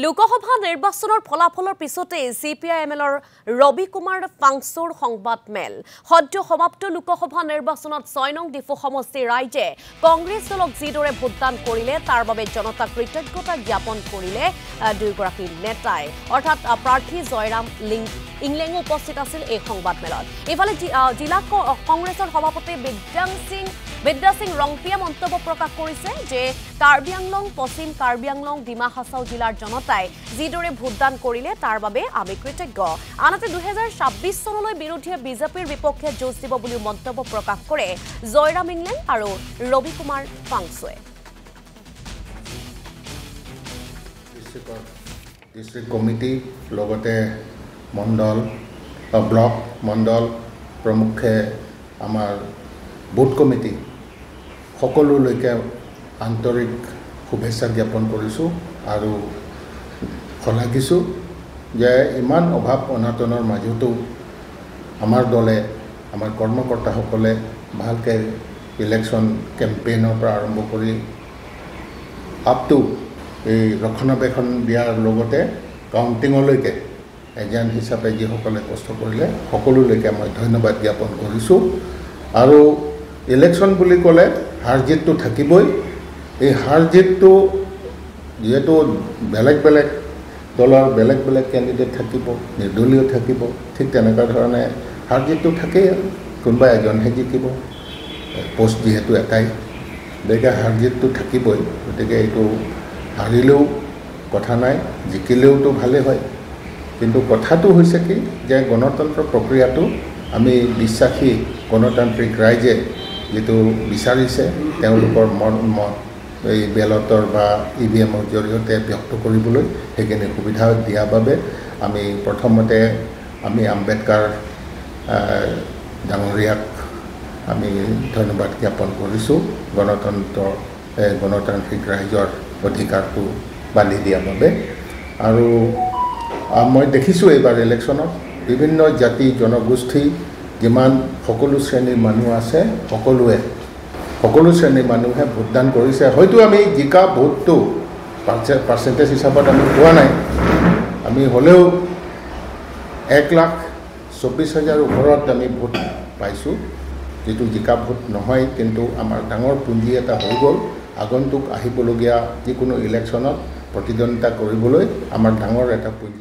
লোকসভা নিৰ্বাচনৰ ফলাফলৰ পিছতে CPI-MLৰ ৰবি কুমাৰ ফাংচুৰ সংবাদ মেল সদ্য সমাপ্ত লোকসভা নিৰ্বাচনত 6 নং ডিফু সমষ্টিৰ ৰাইজে কংগ্ৰেছ দলক যিদৰে ভোটদান কৰিলে তাৰ বাবে জনতা কৃতজ্ঞতা জ্ঞাপন কৰিলে দুইগৰাকী নেতাই অৰ্থাৎ প্ৰাৰ্থী জয়ৰাম ইংলেঙো উপস্থিত আছিল এই সংবাদ মেলত ইফালে জিলা কংগ্ৰেছৰ সভাপতি বিদ্যা সিং ৰংপিয়া মন্তব্য প্ৰকাশ কৰিছে যে কাৰ্বি আংলং পশ্চিম কাৰ্বি আংলং ডিমা হাছাও জিলাৰ জনতাই যিদৰে ভোটদান কৰিলে তাৰ বাবে আমি কৃতজ্ঞ আনহাতে 2026 চনলৈ বিৰোধীয়ে বিজেপিৰ বিপক্ষে যুঁজ দিব বুলি মন্তব্য প্ৰকাশ কৰে জয়ৰাম ইংলেং আৰু ৰবি কুমাৰ ফাংচুৱে ডিস্ট্ৰিক্ট কমিটি লগতে মণ্ডল ব্লক মণ্ডল প্ৰমুখে আমাৰ বুথ কমিটি সকলোলৈকে আন্তৰিক শুভেচ্ছা জ্ঞাপন কৰিছোঁ আৰু শলাগিছোঁ যে ইমান অভাৱ অনাটনৰ মাজতো আমাৰ দলে আমাৰ কৰ্মকৰ্তাসকলে ভালকৈ ইলেকশ্যন কেম্পেইনৰ পৰা আৰম্ভ কৰি আপটো এই ৰক্ষণাবেক্ষণ দিয়াৰ লগতে কাউণ্টিঙলৈকে এজেণ্ট হিচাপে যিসকলে কষ্ট কৰিলে সকলোলৈকে মই ধন্যবাদ জ্ঞাপন কৰিছোঁ আৰু ইলেকশ্যন বুলি ক'লে হাৰ জিতটো থাকিবই এই হাৰ জিতটো যিহেতু বেলেগ বেলেগ দলৰ বেলেগ বেলেগ কেণ্ডিডেট থাকিব নিৰ্দলীয় থাকিব ঠিক তেনেকুৱা ধৰণে হাৰ জিতটো থাকেই কোনোবা এজনহে জিকিব পোষ্ট যিহেতু এটাই গতিকে হাৰ জিতটো থাকিবই গতিকে এইটো হাৰিলেও কথা নাই জিকিলেওতো ভালেই হয় কিন্তু কথাটো হৈছে কি যে গণতন্ত্ৰ প্ৰক্ৰিয়াটো আমি বিশ্বাসী গণতান্ত্ৰিক ৰাইজে যেটো বিচাৰিছে তেওঁলোকৰ মত এই বেলটৰ বা EVMৰ জৰিয়তে ব্যক্ত কৰিবলৈ সেইখিনি সুবিধা দিয়াৰ বাবে আমি প্ৰথমতে আমি আম্বেদকাৰ ডাঙৰীয়াক আমি ধন্যবাদ জ্ঞাপন কৰিছোঁ গণতান্ত্ৰিক ৰাইজৰ অধিকাৰটো বান্ধি দিয়াৰ বাবে আৰু মই দেখিছোঁ এইবাৰ ইলেকশ্যনত বিভিন্ন জাতি জনগোষ্ঠী যিমান সকলো শ্ৰেণীৰ মানুহ আছে সকলো শ্ৰেণীৰ মানুহে ভোটদান কৰিছে হয়তো আমি জিকা ভোটটো পাৰ্চেণ্টেজ হিচাপত আমি পোৱা নাই আমি হ'লেও 1,24,000 ওপৰত আমি ভোট পাইছোঁ যিটো জিকা ভোট নহয় কিন্তু আমাৰ ডাঙৰ পুঁজি এটা হৈ গ'ল আগন্তুক আহিবলগীয়া যিকোনো ইলেকশ্যনত প্ৰতিদ্বন্দ্বিতা কৰিবলৈ আমাৰ ডাঙৰ এটা পুঁজি